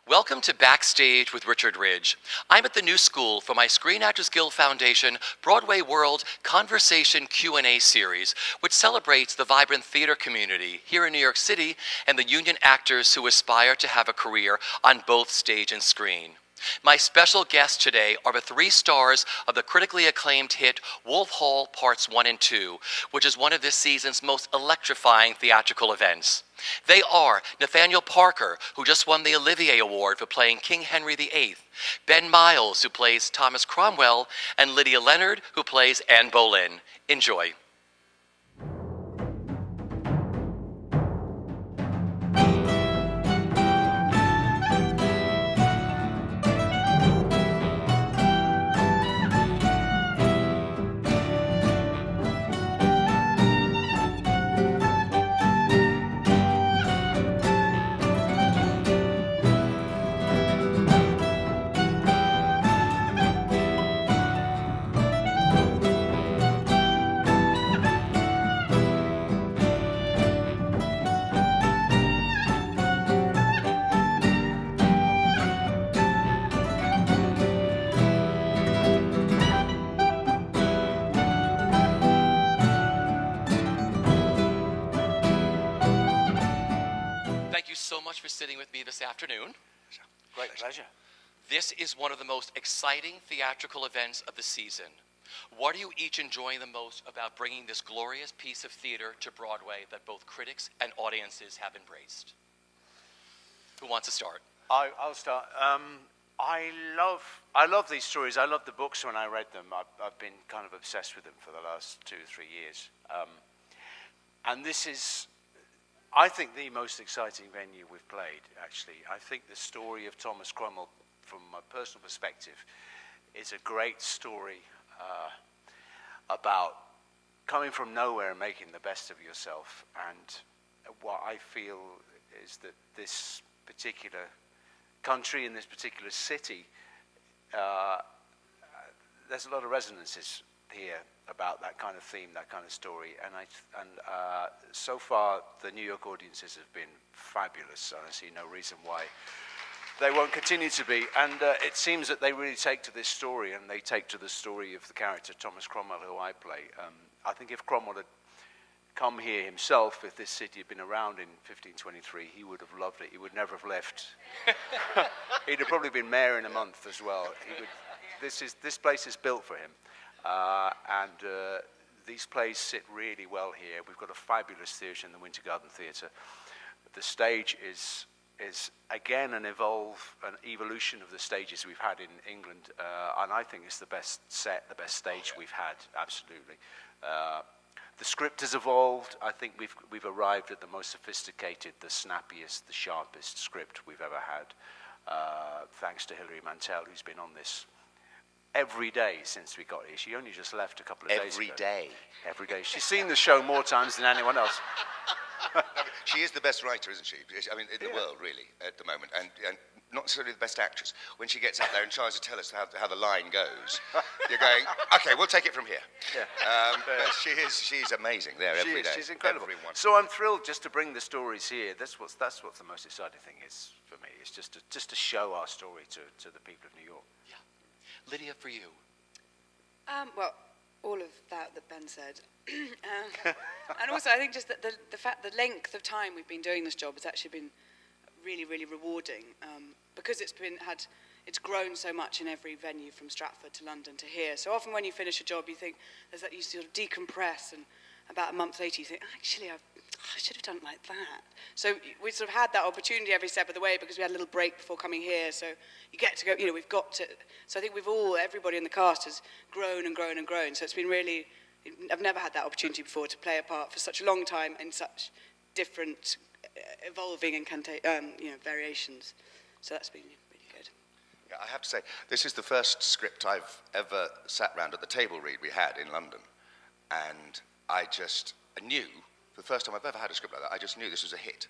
Welcome to Backstage with Richard Ridge. I'm at the new school for my Screen Actors Guild Foundation BroadwayWorld Conversation Q&A series, which celebrates the vibrant theater community here in New York City and the union actors who aspire to have a career on both stage and screen. My special guests today are the three stars of the critically acclaimed hit Wolf Hall Parts 1 and 2, which is one of this season's most electrifying theatrical events. They are Nathaniel Parker, who just won the Olivier Award for playing King Henry VIII, Ben Miles, who plays Thomas Cromwell, and Lydia Leonard, who plays Anne Boleyn. Enjoy. Thank you so much for sitting with me this afternoon. Great pleasure. This is one of the most exciting theatrical events of the season. What are you each enjoying the most about bringing this glorious piece of theater to Broadway that both critics and audiences have embraced? Who wants to start? I'll start. I love these stories. I love the books when I read them. I've been kind of obsessed with them for the last 2 or 3 years. And this is, I think, the most exciting venue we've played, actually. I think the story of Thomas Cromwell, from my personal perspective, is a great story about coming from nowhere and making the best of yourself. And what I feel is that this particular country and this particular city, there's a lot of resonances here about that kind of theme, that kind of story, and so far the New York audiences have been fabulous, and I see no reason why they won't continue to be. And it seems that they really take to this story, and they take to the story of the character Thomas Cromwell, who I play. I think if Cromwell had come here himself, if this city had been around in 1523, he would have loved it. He would never have left. He'd have probably been mayor in a month as well. This place is built for him. These plays sit really well here. We've got a fabulous theatre in the Winter Garden Theatre. The stage is again an evolution of the stages we've had in England, and I think it's the best set, the best stage we've had, absolutely. The script has evolved. I think we've arrived at the most sophisticated, the snappiest, the sharpest script we've ever had, thanks to Hilary Mantel, who's been on this every day since we got here. She only just left a couple of days ago. Every day. She's seen the show more times than anyone else. She is the best writer, isn't she? I mean, in the world, really, at the moment. And not necessarily the best actress. When she gets up there and tries to tell us how the line goes, you're going, okay, we'll take it from here. Yeah. But she's amazing there every day. She's incredible. So I'm thrilled just to bring the stories here. That's what's the most exciting thing is for me. It's just to show our story to the people of New York. Yeah. Lydia, for you. Well, all of that Ben said. And also I think just that the length of time we've been doing this job has actually been really, really rewarding, because it's grown so much in every venue from Stratford to London to here. So often when you finish a job, you think there's that you sort of decompress, and about a month later you think, actually, I should have done it like that. So we sort of had that opportunity every step of the way because we had a little break before coming here. So you get to go, we've got to. So I think everybody in the cast has grown and grown and grown. So it's been really, I've never had that opportunity before to play a part for such a long time in such different, evolving and variations. So that's been really good. Yeah, I have to say, this is the first script I've ever sat round at the table read we had in London. And I knew, for the first time I've ever had a script like that, I just knew this was a hit.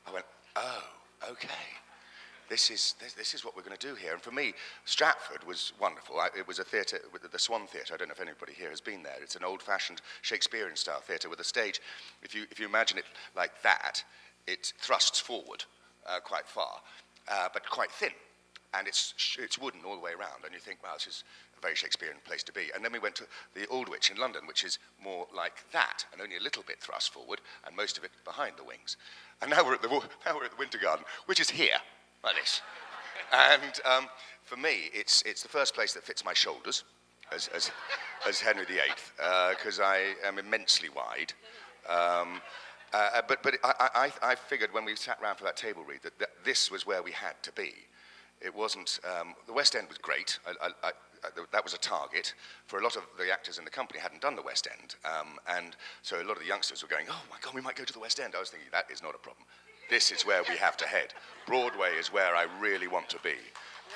I went, oh, okay. This is what we're going to do here. And for me, Stratford was wonderful. It was a theatre, the Swan Theatre. I don't know if anybody here has been there. It's an old-fashioned Shakespearean-style theatre with a stage. If you imagine it like that, it thrusts forward quite far. but quite thin. And it's wooden all the way around, and you think, wow, this is a very Shakespearean place to be. And then we went to the Aldwych in London, which is more like that, and only a little bit thrust forward, and most of it behind the wings. And now we're at the Winter Garden, which is here, like this. And for me, it's the first place that fits my shoulders, as Henry VIII, because I am immensely wide. But I figured when we sat round for that table read that this was where we had to be. It wasn't, the West End was great. That was a target. For a lot of the actors in the company hadn't done the West End. And so a lot of the youngsters were going, oh my God, we might go to the West End. I was thinking, that is not a problem. This is where we have to head. Broadway is where I really want to be.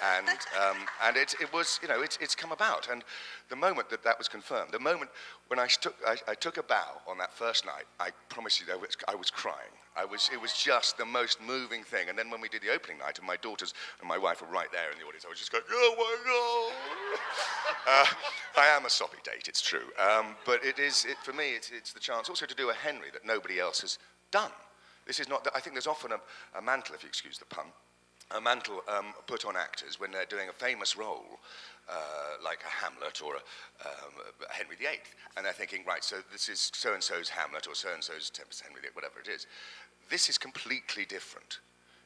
And it was, you know, it's come about. And the moment that was confirmed, the moment when I took a bow on that first night, I promise you I was crying. It was just the most moving thing. And then when we did the opening night, and my daughters and my wife were right there in the audience, I was just going, oh my God. I am a soppy date, it's true. But for me, it's the chance also to do a Henry that nobody else has done. This is not, I think there's often a mantle, if you excuse the pun, a mantle put on actors when they're doing a famous role, like a Hamlet or a Henry VIII, and they're thinking, right, so this is so-and-so's Hamlet or so-and-so's Tempest Henry VIII, whatever it is. This is completely different.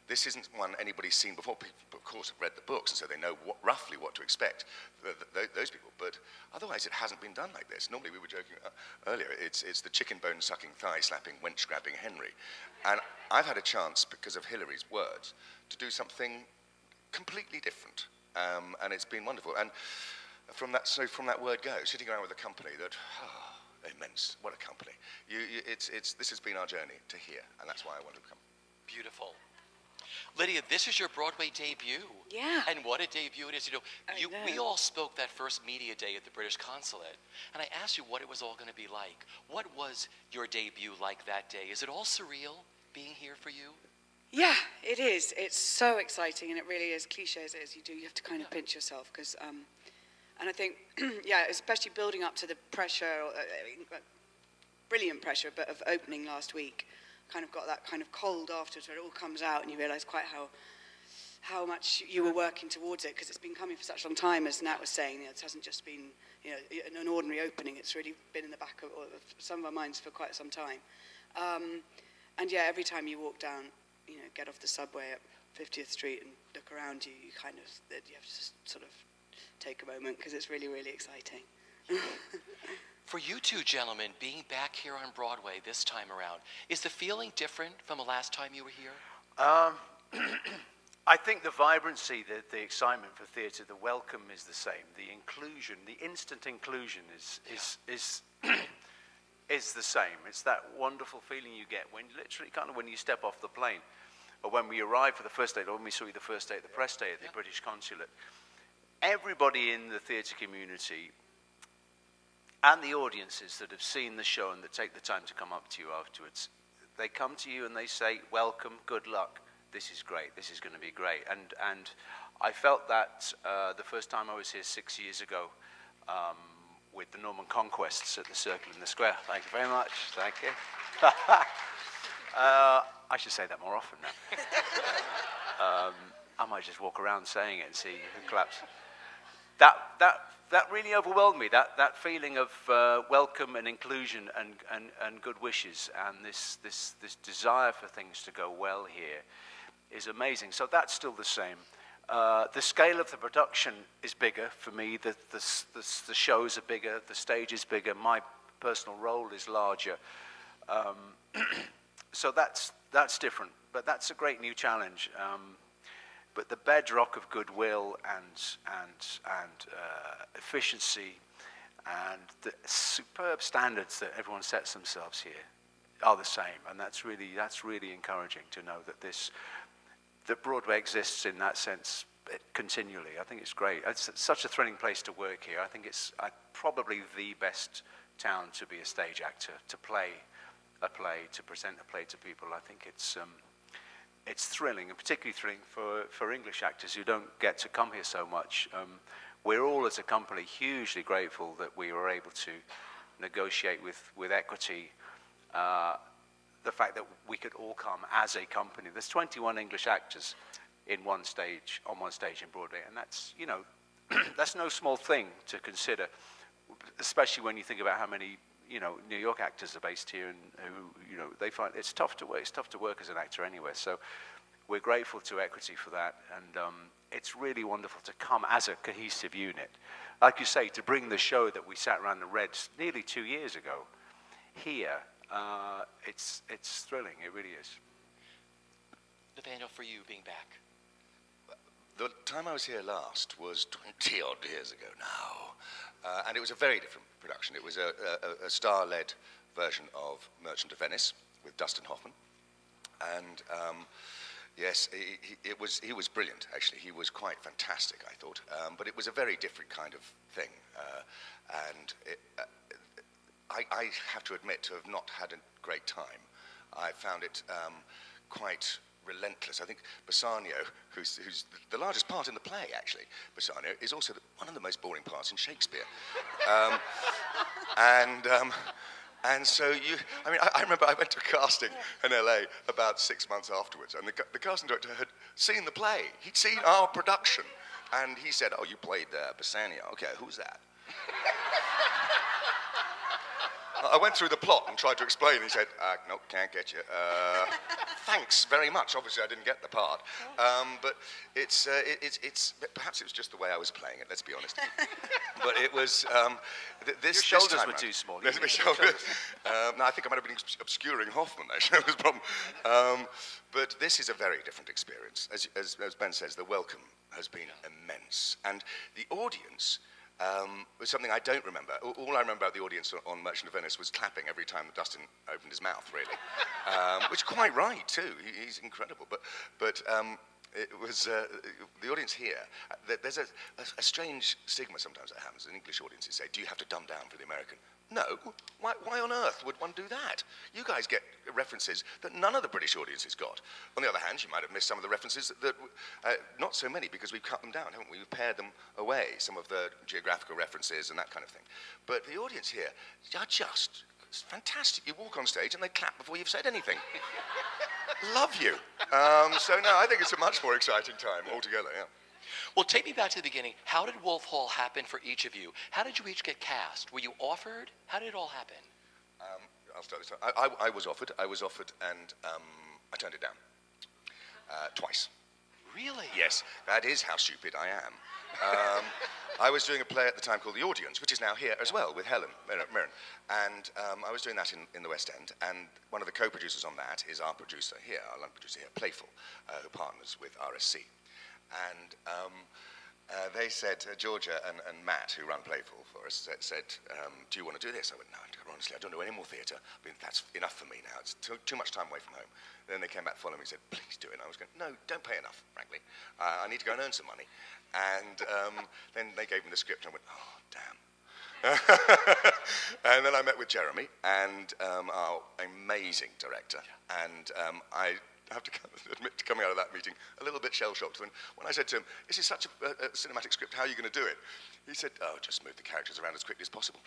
This isn't one anybody's seen before. People, of course, have read the books, and so they know roughly what to expect, those people. But otherwise, it hasn't been done like this. Normally, we were joking earlier, it's the chicken bone sucking, thigh slapping, wench grabbing Henry. And I've had a chance, because of Hilary's words, to do something completely different. And it's been wonderful. And from that word go, sitting around with a company that, immense, what a company. This has been our journey to here, and that's why I wanted to come. Beautiful. Lydia, this is your Broadway debut. Yeah. And what a debut it is. You know, we all spoke that first media day at the British Consulate, and I asked you what it was all going to be like. What was your debut like that day? Is it all surreal being here for you? Yeah, it is. It's so exciting, and it really is, cliche as it is, you have to kind of pinch yourself, because, and I think, yeah, especially building up to the pressure, brilliant pressure, but of opening last week, kind of got that kind of cold afterwards where it all comes out and you realise quite how much you were working towards it, because it's been coming for such a long time, as Nat was saying. You know, it hasn't just been an ordinary opening. It's really been in the back of some of our minds for quite some time. And yeah, every time you walk down, get off the subway at 50th Street and look around you, you have to just sort of take a moment, because it's really, really exciting. For you two gentlemen, being back here on Broadway this time around, is the feeling different from the last time you were here? I think the vibrancy, the excitement for theatre, the welcome is the same. The inclusion, the instant inclusion is the same. It's that wonderful feeling you get when when you step off the plane, or when we arrived for the first day, or when we saw you the first day at the press day at the British Consulate. Everybody in the theatre community and the audiences that have seen the show and that take the time to come up to you afterwards, they come to you and they say, welcome, good luck, this is great, this is going to be great. And I felt that the first time I was here 6 years ago with the Norman Conquests at the Circle in the Square. Thank you very much, thank you. I should say that more often now. I might just walk around saying it and see who claps. That really overwhelmed me, that feeling of welcome and inclusion and good wishes, and this desire for things to go well here is amazing. So that's still the same. The scale of the production is bigger for me, the shows are bigger, the stage is bigger, my personal role is larger. So that's different, but that's a great new challenge. But the bedrock of goodwill and efficiency and the superb standards that everyone sets themselves here are the same, and that's really encouraging to know that Broadway exists in that sense continually. I think it's great. It's such a thrilling place to work here. I think it's probably the best town to be a stage actor, to play a play, to present a play to people. I think it's thrilling, and particularly thrilling for English actors who don't get to come here so much. We're all, as a company, hugely grateful that we were able to negotiate with Equity the fact that we could all come as a company. There's 21 English actors on one stage in Broadway, and that's, you know, that's no small thing to consider, especially when you think about how many, you know, New York actors are based here, and who, you know, they find it's tough to work. It's tough to work as an actor anywhere. So we're grateful to Equity for that, and it's really wonderful to come as a cohesive unit. Like you say, to bring the show that we sat around and read nearly 2 years ago here, it's thrilling. It really is. Nathaniel, for you being back. The time I was here last was 20-odd years ago now, and it was a very different production. It was a star-led version of Merchant of Venice with Dustin Hoffman, and yes, he was brilliant, actually. He was quite fantastic, I thought, but it was a very different kind of thing, and I have to admit to have not had a great time. I found it quite relentless. I think Bassanio, who's the largest part in the play, actually, Bassanio, is also one of the most boring parts in Shakespeare. And so I remember I went to casting in LA about 6 months afterwards, and the casting director had seen the play. He'd seen our production, and he said, "Oh, you played Bassanio. Okay, who's that?" I went through the plot and tried to explain. He said, "No, can't get you. Thanks very much." Obviously, I didn't get the part, but it's perhaps it was just the way I was playing it. Let's be honest. But it was Your shoulders were too small. No, I think I might have been obscuring Hoffman. Actually, that was the problem. But this is a very different experience. As Ben says, the welcome has been immense, and the audience. Was something I don't remember. All I remember about the audience on Merchant of Venice was clapping every time that Dustin opened his mouth, really. Which is quite right, too. He's incredible. But it was the audience here. There's a strange stigma sometimes that happens in English audiences. Say, do you have to dumb down for the American? No. Why on earth would one do that? You guys get references that none of the British audiences got. On the other hand, you might have missed some of the references that not so many, because we've cut them down, haven't we? We've pared them away, some of the geographical references and that kind of thing. But the audience here are just fantastic. You walk on stage and they clap before you've said anything. Love you. So no, I think it's a much more exciting time altogether, yeah. Well, take me back to the beginning. How did Wolf Hall happen for each of you? How did you each get cast? Were you offered? How did it all happen? I'll start this time. I was offered, and I turned it down. Twice. Really? Yes, that is how stupid I am. I was doing a play at the time called The Audience, which is now here as well, with Helen Mirren. And I was doing that in the West End, and one of the co-producers on that is our producer here, our London producer here, Playful, who partners with RSC. And they said, Georgia and Matt, who run Playful for us, said, do you want to do this? I went, no, honestly, I don't do any more theatre. I mean, that's enough for me now. It's too much time away from home. Then they came back following me and said, please do it. And I was going, no, don't pay enough, frankly. I need to go and earn some money. And then they gave me the script, and I went, oh, damn. And then I met with Jeremy, and our amazing director. And I have to admit to coming out of that meeting a little bit shell-shocked when I said to him, this is such a cinematic script, how are you going to do it? He said, oh, just move the characters around as quickly as possible.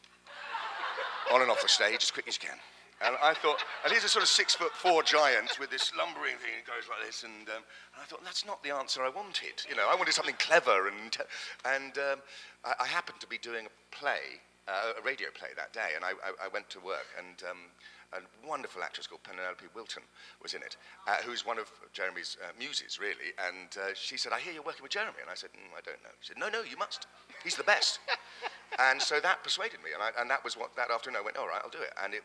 On and off the stage as quick as you can. And I thought, and he's a sort of 6'4" giant with this lumbering thing that goes like this, and I thought, that's not the answer I wanted. You know, I wanted something clever, and I happened to be doing a radio play that day, and I went to work, and a wonderful actress called Penelope Wilton was in it, who's one of Jeremy's muses, really, and she said, I hear you're working with Jeremy, and I said, I don't know. She said, no, you must. He's the best. And so that persuaded me, and that was what, that afternoon I went, all right, I'll do it. And it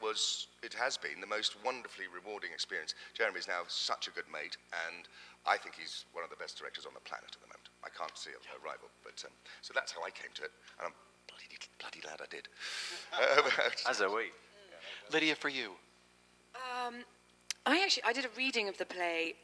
has been the most wonderfully rewarding experience. Jeremy's now such a good mate, and I think he's one of the best directors on the planet at the moment. I can't see a rival, but so that's how I came to it, and I'm bloody glad I did. As are we. Lydia, for you. I did a reading of the play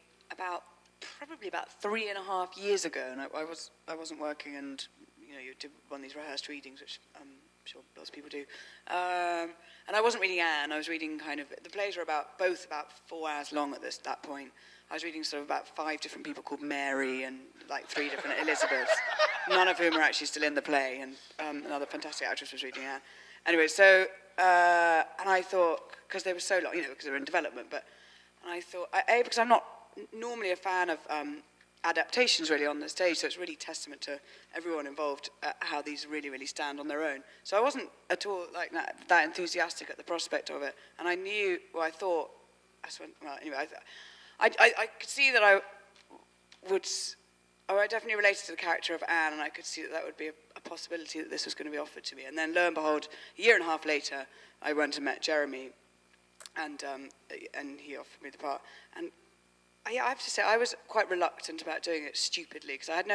probably about 3.5 years ago, and I wasn't working, and you did one of these rehearsed readings, which I'm sure lots of people do. And I wasn't reading Anne. I was reading the plays were both about 4 hours long at that point. I was reading sort of about 5 different people called Mary and like 3 different Elizabeths, none of whom are actually still in the play, and another fantastic actress was reading Anne. Anyway, so and I thought, because they were so long, because they were in development, and I thought, because I'm not normally a fan of adaptations really on the stage, so it's really testament to everyone involved how these really stand on their own. So I wasn't at all like that enthusiastic at the prospect of it, and I knew, well, I thought, anyway, I could see that I definitely related to the character of Anne, and I could see that would be a possibility that this was going to be offered to me. And then, lo and behold, a year and a half later, I went and met Jeremy, and he offered me the part. And I have to say, I was quite reluctant about doing it stupidly, because I had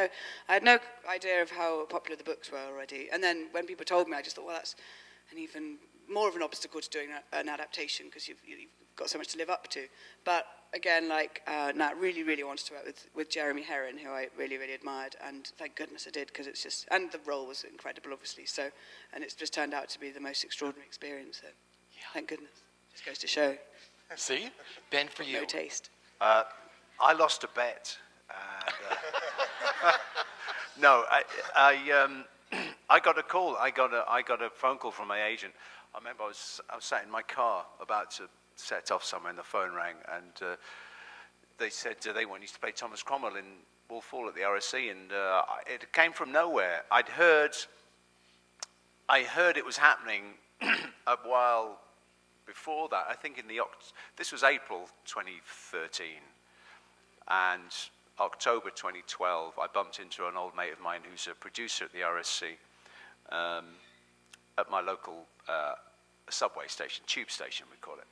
no idea of how popular the books were already. And then when people told me, I just thought, well, that's an even more of an obstacle to doing an adaptation, because you've got so much to live up to. But again, Nat really wanted to work with Jeremy Herrin, who I really admired, and thank goodness I did, because it's just, and the role was incredible, obviously. So, and it's just turned out to be the most extraordinary experience. So, thank goodness. Just goes to show. See, Ben, for you. No taste. I lost a bet. No, I got a call. I got a phone call from my agent. I remember I was sat in my car about to set off somewhere, and the phone rang, and they said, "Do they want you to play Thomas Cromwell in Wolf Hall at the RSC?" And it came from nowhere. I heard it was happening a while before that. I think this was April 2013, and October 2012, I bumped into an old mate of mine who's a producer at the RSC at my local subway station, tube station we call it.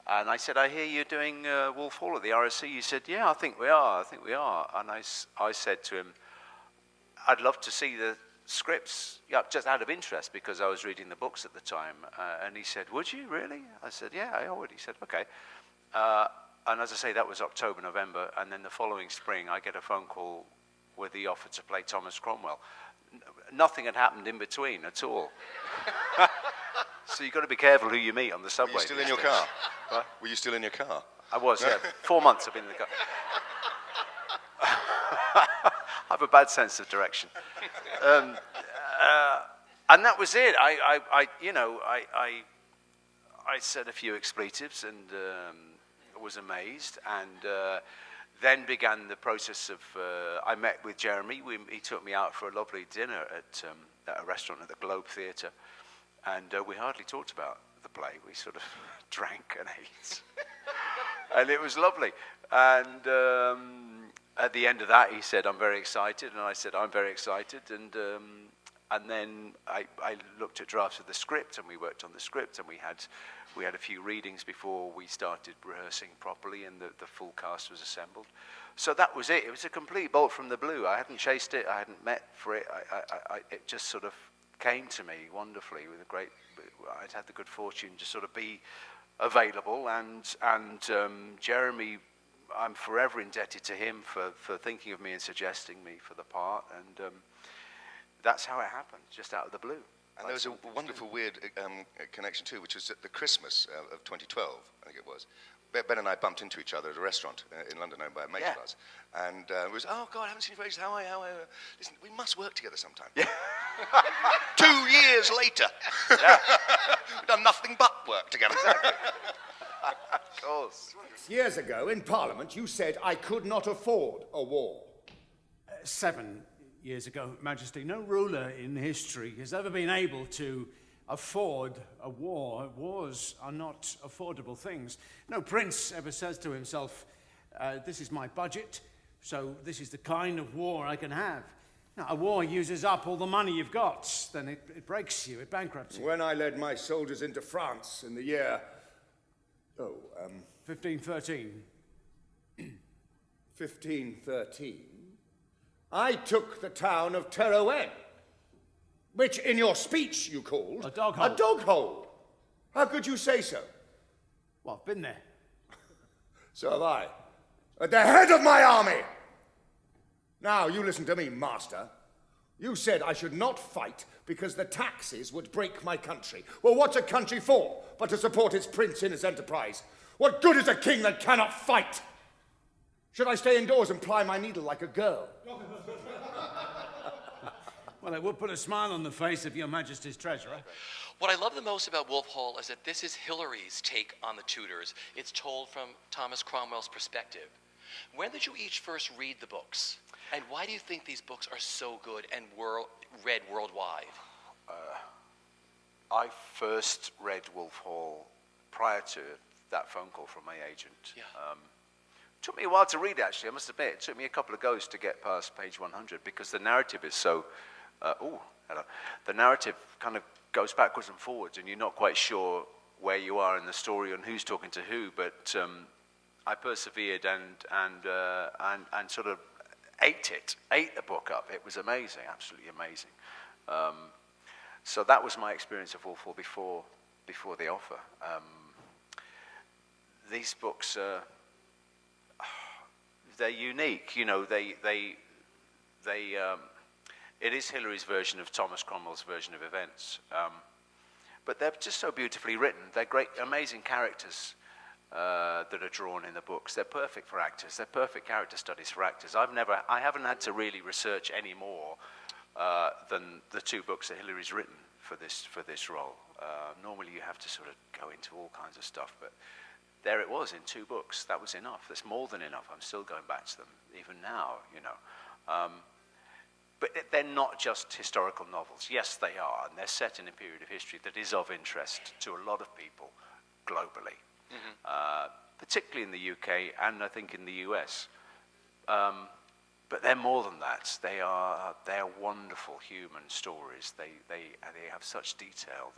And I said, "I hear you're doing Wolf Hall at the RSC." He said, "Yeah, I think we are. And I said to him, "I'd love to see the scripts, just out of interest, because I was reading the books at the time." And he said, "Would you really?" I said, "Yeah, I would." He said, "Okay." And as I say, that was October, November, and then the following spring, I get a phone call with the offer to play Thomas Cromwell. Nothing had happened in between at all. So you've got to be careful who you meet on the subway. Were you still in your car? What? Were you still in your car? I was, yeah. 4 months I've been in the car. I have a bad sense of direction. And that was it. I said a few expletives and was amazed, and then began the process of, I met with Jeremy. He took me out for a lovely dinner at a restaurant at the Globe Theatre, and we hardly talked about the play. We sort of drank and ate, and it was lovely. And at the end of that, he said, "I'm very excited," and I said, "I'm very excited," and then I looked at drafts of the script, and we worked on the script, and we had a few readings before we started rehearsing properly, and the full cast was assembled. So that was it. It was a complete bolt from the blue. I hadn't chased it. I hadn't met for it. It just sort of came to me wonderfully with I'd had the good fortune to sort of be available, and Jeremy, I'm forever indebted to him for thinking of me and suggesting me for the part, and that's how it happened, just out of the blue. And there was a wonderful, weird connection too, which was at the Christmas of 2012, I think it was. Ben and I bumped into each other at a restaurant in London owned by a mate of ours. And it was, "Oh, God, I haven't seen you for ages. How are you? Listen, we must work together sometime." Yeah. 2 years later. Yeah. We've done nothing but work together. Exactly. Of course. 6 years ago in Parliament, you said I could not afford a war. 7 years ago, Majesty, no ruler in history has ever been able to afford a war. Wars are not affordable things. No prince ever says to himself, "This is my budget, so this is the kind of war I can have." Now, a war uses up all the money you've got, then it breaks you, it bankrupts you. When I led my soldiers into France in the year... 1513. 1513, I took the town of Terouenne, which in your speech you called... A dog hole. A dog hole. How could you say so? Well, I've been there. So have I. At the head of my army! Now, you listen to me, master. You said I should not fight because the taxes would break my country. Well, what's a country for but to support its prince in his enterprise? What good is a king that cannot fight? Should I stay indoors and ply my needle like a girl? Well, it would put a smile on the face of your Majesty's treasurer. What I love the most about Wolf Hall is that this is Hilary's take on the Tudors. It's told from Thomas Cromwell's perspective. When did you each first read the books? And why do you think these books are so good and read worldwide? I first read Wolf Hall prior to that phone call from my agent. Yeah. It took me a while to read, actually, I must admit. It took me a couple of goes to get past page 100 because the narrative is so... hello. The narrative kind of goes backwards and forwards, and you're not quite sure where you are in the story and who's talking to who, but I persevered and sort of ate the book up. It was amazing, absolutely amazing. So that was my experience of Wolf Hall before the offer. These books they're unique, you know. It is Hilary's version of Thomas Cromwell's version of events, but they're just so beautifully written. They're great, amazing characters that are drawn in the books. They're perfect for actors. They're perfect character studies for actors. I haven't had to really research any more than the two books that Hilary's written for this role. Normally you have to sort of go into all kinds of stuff, but there it was in 2 books. That was enough. That's more than enough. I'm still going back to them, even now, you know. But they're not just historical novels. Yes, they are, and they're set in a period of history that is of interest to a lot of people globally, particularly in the UK and I think in the US. But they're more than that. They're wonderful human stories. They have such detail.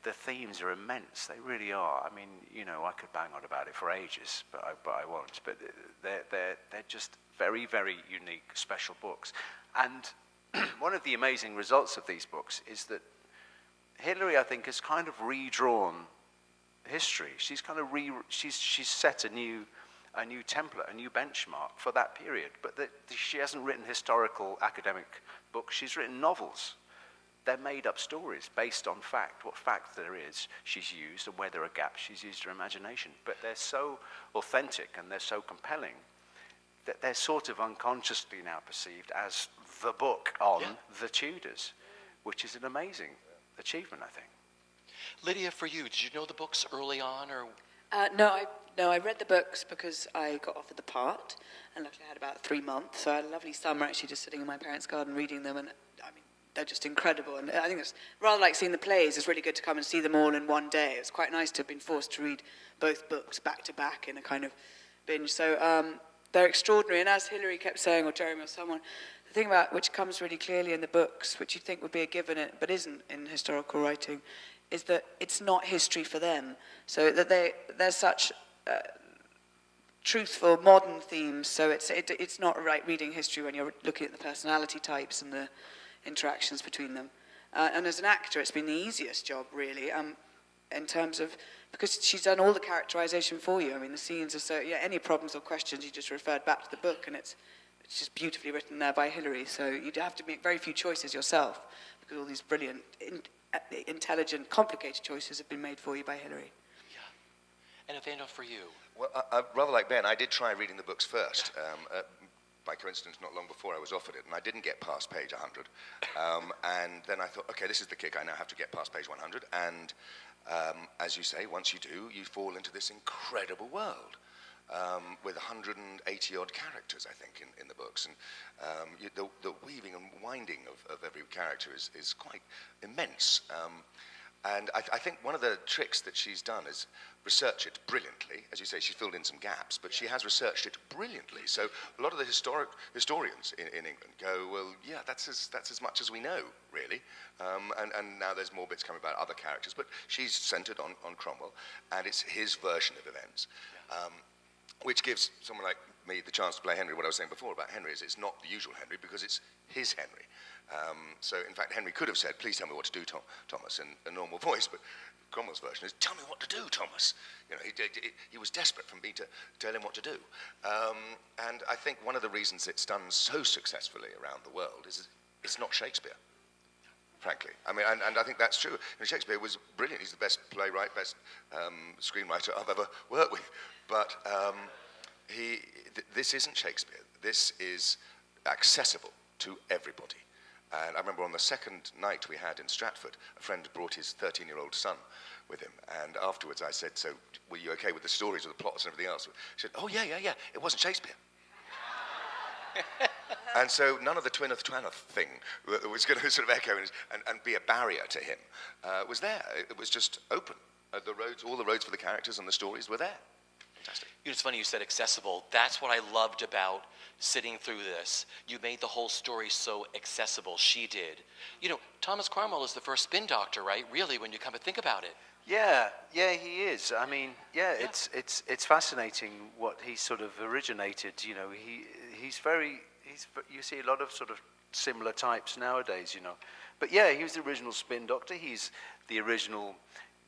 The themes are immense. They really are. I mean, you know, I could bang on about it for ages, but I won't. But they're just very, very unique, special books. And one of the amazing results of these books is that Hilary, I think, has kind of redrawn history. She's kind of she's set a new template, a new benchmark for that period. But she hasn't written historical academic books. She's written novels. They're made-up stories based on fact. What fact there is, she's used, and where there are gaps, she's used her imagination. But they're so authentic and they're so compelling that they're sort of unconsciously now perceived as the book on the Tudors, which is an amazing achievement, I think. Lydia, for you, did you know the books early on, or? No, I read the books because I got offered the part, and luckily I had about 3 months, so I had a lovely summer actually just sitting in my parents' garden reading them, and I mean, they're just incredible. And I think it's rather like seeing the plays. It's really good to come and see them all in one day. It's quite nice to have been forced to read both books back to back in a kind of binge. So they're extraordinary. And as Hilary kept saying, or Jeremy or someone, the thing about which comes really clearly in the books, which you think would be a given, but isn't in historical writing, is that it's not history for them. So that they're such truthful, modern themes. So it's not right reading history when you're looking at the personality types and the interactions between them. And as an actor, it's been the easiest job, really, in terms of, because she's done all the characterization for you. I mean, the scenes are so, any problems or questions, you just referred back to the book, and it's just beautifully written there by Hilary. So you'd have to make very few choices yourself, because all these brilliant, intelligent, complicated choices have been made for you by Hilary. Yeah. And Nathaniel, for you? Well, rather like Ben, I did try reading the books first. By coincidence, not long before I was offered it, and I didn't get past page 100. And then I thought, okay, this is the kick. I now have to get past page 100. And as you say, once you do, you fall into this incredible world with 180-odd characters, I think, in the books. And the weaving and winding of every character is quite immense. And I think one of the tricks that she's done is research it brilliantly. As you say, she filled in some gaps, but she has researched it brilliantly. So a lot of the historians in England go, well, yeah, that's as much as we know, really. And now there's more bits coming about other characters, but she's centered on Cromwell, and it's his version of events, which gives someone like me the chance to play Henry. What I was saying before about Henry is it's not the usual Henry because it's his Henry. So, in fact, Henry could have said, please tell me what to do, Thomas, in a normal voice, but Cromwell's version is, tell me what to do, Thomas. You know, he was desperate for me to tell him what to do. And I think one of the reasons it's done so successfully around the world is it's not Shakespeare, frankly. I mean, and I think that's true. And Shakespeare was brilliant. He's the best playwright, best screenwriter I've ever worked with. But this isn't Shakespeare. This is accessible to everybody. And I remember on the second night we had in Stratford, a friend brought his 13-year-old son with him. And afterwards I said, so were you okay with the stories, with the plots and everything else? He said, oh, yeah. It wasn't Shakespeare. And so none of the Twyneth Traneth thing that was going to sort of echo and be a barrier to him was there. It was just open. The roads, all the roads for the characters and the stories were there. Fantastic. It's funny you said accessible. That's what I loved about sitting through this. You made the whole story so accessible. She did. You know, Thomas Cromwell is the first spin doctor, right? Really, when you come to think about it. Yeah, he is. I mean, it's fascinating what he sort of originated. You know, you see a lot of sort of similar types nowadays. You know, but yeah, he was the original spin doctor. He's the original.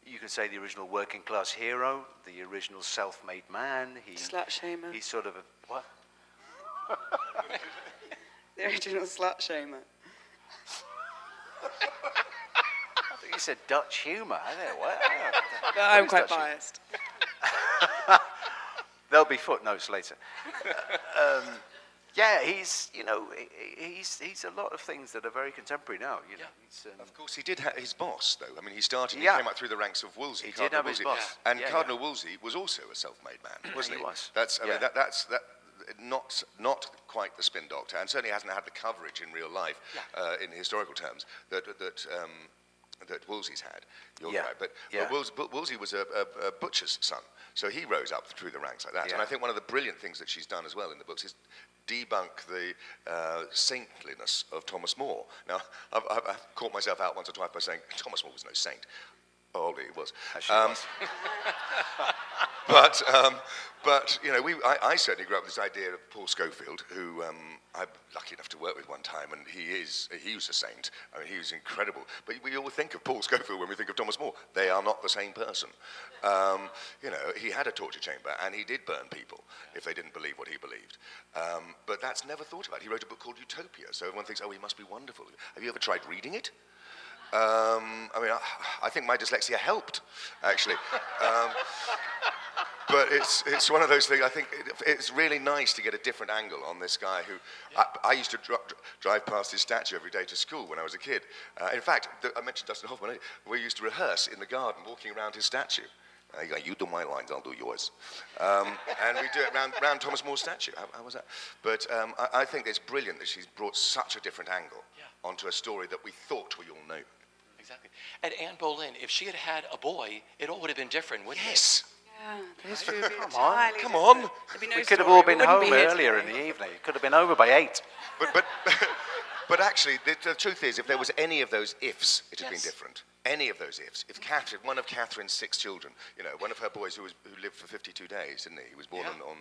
You could say the original working class hero, the original self-made man. Slut shamer. He's sort of a what? The original slut shamer. I think you said Dutch humour. I don't know what. No, I'm quite biased. There'll be footnotes later. Yeah, he's a lot of things that are very contemporary now. You know, Of course, he did have his boss, though. I mean, he came up through the ranks of Wolsey. He did have his boss. And Cardinal Wolsey was also a self-made man, wasn't he? He was. That's not quite the spin doctor, and certainly hasn't had the coverage in real life, in historical terms, that Wolsey's had. You're right. But Wolsey was a butcher's son, so he rose up through the ranks like that. Yeah. And I think one of the brilliant things that she's done as well in the books is debunk the saintliness of Thomas More. Now, I've caught myself out once or twice by saying Thomas More was no saint. Oh, he was. But you know, I certainly grew up with this idea of Paul Schofield, who I'm lucky enough to work with one time, and he was a saint. I mean, he was incredible. But we all think of Paul Schofield when we think of Thomas More. They are not the same person. You know, he had a torture chamber, and he did burn people if they didn't believe what he believed. But that's never thought about. He wrote a book called Utopia, so everyone thinks, oh, he must be wonderful. Have you ever tried reading it? I mean, I think my dyslexia helped, actually. But it's one of those things. I think it's really nice to get a different angle on this guy who I used to drive past his statue every day to school when I was a kid. In fact, I mentioned Dustin Hoffman. We used to rehearse in the garden, walking around his statue. You go, you do my lines, I'll do yours. And we do it round Thomas More's statue. How was that? But I think it's brilliant that she's brought such a different angle onto a story that we thought we all knew. Exactly. And Anne Boleyn, if she had had a boy, it all would have been different, wouldn't it? Yes. Yeah, the history would be Come on, entirely come on. different. There'd be no we could have story. all We been wouldn't home be here earlier in today. the evening. It could have been over by 8. But actually, the truth is, if there was any of those ifs, it had been different. Any of those ifs. If one of Catherine's 6 children, you know, one of her boys who lived for 52 days, didn't he? He was born on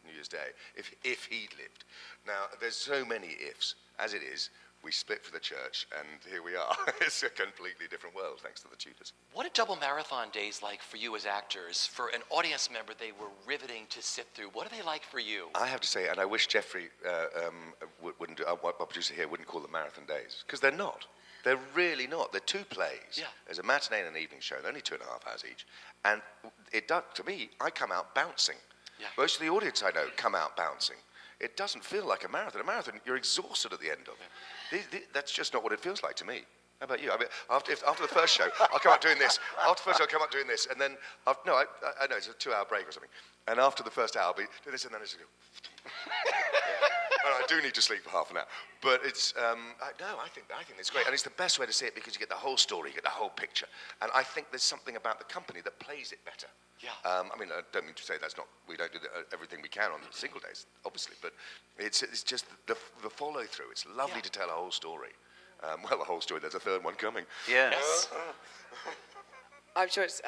New Year's Day. If he'd lived. Now, there's so many ifs. As it is, we split for the church, and here we are. It's a completely different world, thanks to the Tudors. What are double marathon days like for you as actors? For an audience member, they were riveting to sit through. What are they like for you? I have to say, and I wish Jeffrey wouldn't, our producer here, wouldn't call them marathon days, because they're not. They're really not. They're 2 plays. Yeah. There's a matinee and an evening show. They're only 2.5 hours each. And it does, to me, I come out bouncing. Yeah. Most of the audience I know come out bouncing. It doesn't feel like a marathon. A marathon, you're exhausted at the end of it. That's just not what it feels like to me. How about you? I mean, after the first show, I'll come out doing this. After the first show, I'll come out doing this. And then, I know, it's a 2-hour break or something. And after the first hour, I'll be doing this, and then it's go. And I do need to sleep for half an hour. But it's, I think it's great. And it's the best way to see it because you get the whole story, you get the whole picture. And I think there's something about the company that plays it better. Yeah. I mean, I don't mean to say we don't do everything we can on single days, obviously, but it's just the follow-through. It's lovely to tell a whole story. Well, a whole story, there's a 3rd one coming. Yes. I'm sure it's,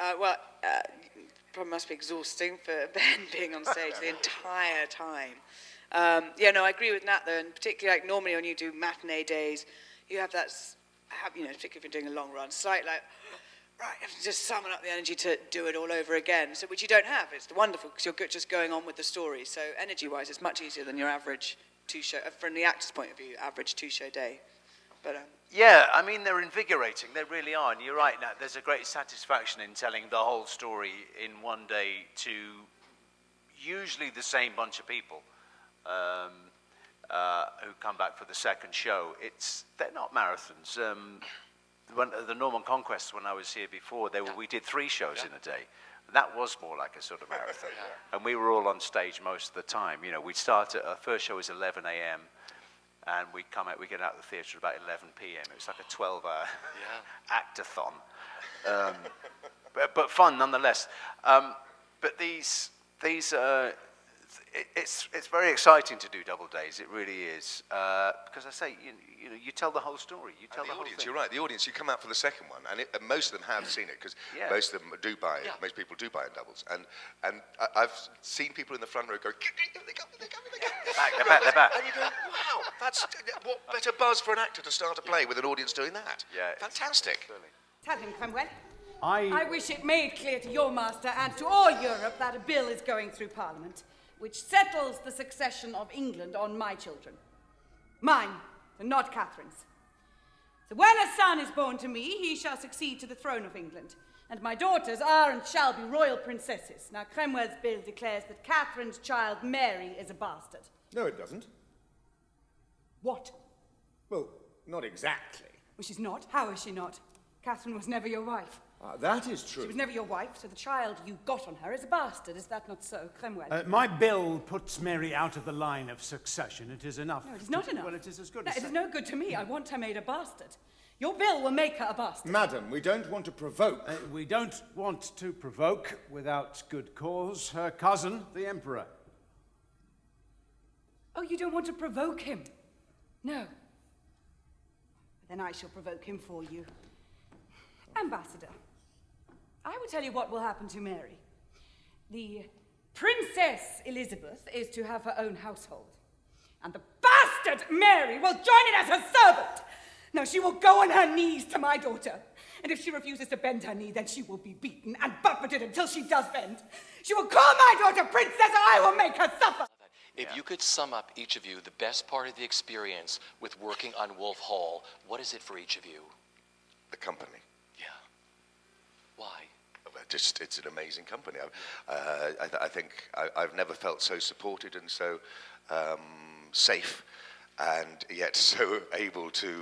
probably must be exhausting for Ben being on stage the entire time. I agree with Nat, though, and particularly, like, normally when you do matinee days, you have that, particularly if you're doing a long run, slight, like, right, you have to just summon up the energy to do it all over again, so which you don't have. It's wonderful, because you're just going on with the story, so energy-wise, it's much easier than your average 2-show, from the actor's point of view, average 2-show day. But yeah, I mean, they're invigorating. They really are. And you're right, Nat. There's a great satisfaction in telling the whole story in one day to usually the same bunch of people. who come back for the second show, they're not marathons. When the Norman Conquest, when I was here before, we did 3 shows in a day. That was more like a sort of marathon. And we were all on stage most of the time. You know, we'd start our first show was 11 a.m. and we get out of the theatre at about 11 p.m. It was like a 12-hour actathon. But fun nonetheless. But it's very exciting to do double days. It really is, because I say you tell the whole story. You tell the whole audience. thing. You're right. The audience. You come out for the second one, and most of them have seen it because most of them do buy it. Most people do buy in doubles, and I've seen people in the front row go, they're back. And you go, wow, that's what better buzz for an actor to start a play with an audience doing that. Yeah, fantastic. Tell him, Cromwell. I wish it made clear to your master and to all Europe that a bill is going through Parliament which settles the succession of England on my children. Mine, and not Catherine's. So when a son is born to me, he shall succeed to the throne of England, and my daughters are and shall be royal princesses. Now, Cromwell's bill declares that Catherine's child, Mary, is a bastard. No, it doesn't. What? Well, not exactly. Well, she's not. How is she not? Catherine was never your wife. That is true. She was never your wife, so the child you got on her is a bastard. Is that not so, Cromwell? My bill puts Mary out of the line of succession. It is enough. No, it is not enough. Well, it is as good No, as... it is no good to me. I want her made a bastard. Your bill will make her a bastard. Madam, we don't want to provoke. We don't want to provoke, without good cause, her cousin, the Emperor. Oh, you don't want to provoke him? No. Then I shall provoke him for you. Ambassador, I will tell you what will happen to Mary. The Princess Elizabeth is to have her own household, and the bastard Mary will join in as her servant. Now she will go on her knees to my daughter, and if she refuses to bend her knee, then she will be beaten and buffeted until she does bend. She will call my daughter princess, or I will make her suffer. If you could sum up, each of you, the best part of the experience with working on Wolf Hall, what is it for each of you? The company. Yeah. Why? Just, it's an amazing company. I think I've never felt so supported and so safe, and yet so able to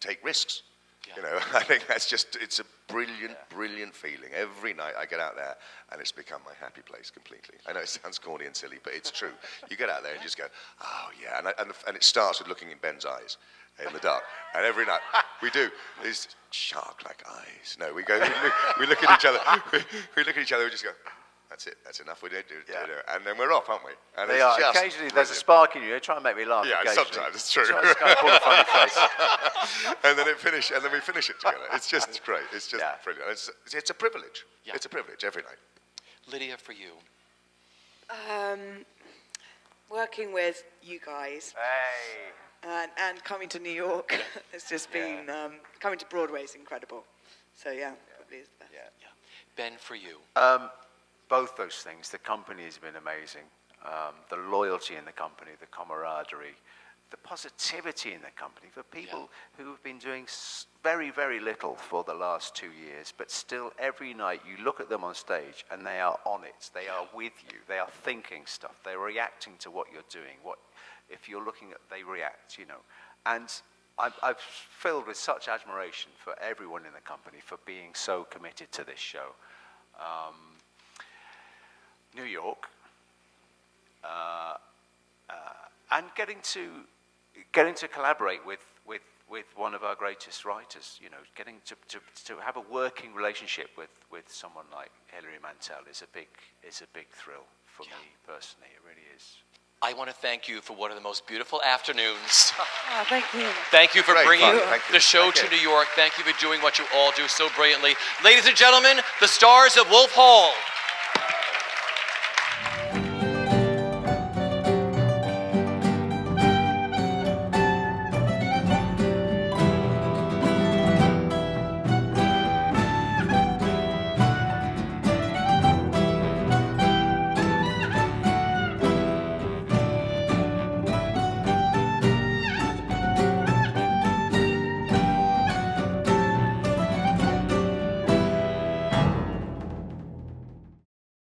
take risks. Yeah. You know, I think it's a brilliant feeling. Every night I get out there and it's become my happy place completely. I know it sounds corny and silly, but it's true. You get out there and just go, oh yeah, and it starts with looking in Ben's eyes in the dark. And every night we do these shark-like eyes. No, we look at each other. We look at each other. We just go, that's it. That's enough. We did do it. And then we're off, aren't we? And they are. Occasionally, there's a spark in you. They try and make me laugh. Yeah, sometimes it's true. Try to pull a funny face. And then we finish it together. It's just great. It's just brilliant. It's a privilege. Yeah. It's a privilege every night. Lydia, for you. Working with you guys. Hey. And coming to New York, it's just been, coming to Broadway is incredible. So probably is the best. Yeah. Ben, for you. Both those things. The company has been amazing. The loyalty in the company, the camaraderie, the positivity in the company for people who have been doing very, very little for the last 2 years, but still every night you look at them on stage and they are on it. They are with you. They are thinking stuff. They're reacting to what you're doing. If you're looking at, they react, you know. And I'm filled with such admiration for everyone in the company for being so committed to this show. New York, and getting to collaborate with one of our greatest writers, you know, getting to have a working relationship with someone like Hilary Mantel is a big thrill for me personally. It really is. I want to thank you for one of the most beautiful afternoons. Oh, thank you. Thank you for Great bringing fun. Thank you. the show to New York. Thank you for doing what you all do so brilliantly. Ladies and gentlemen, the stars of Wolf Hall.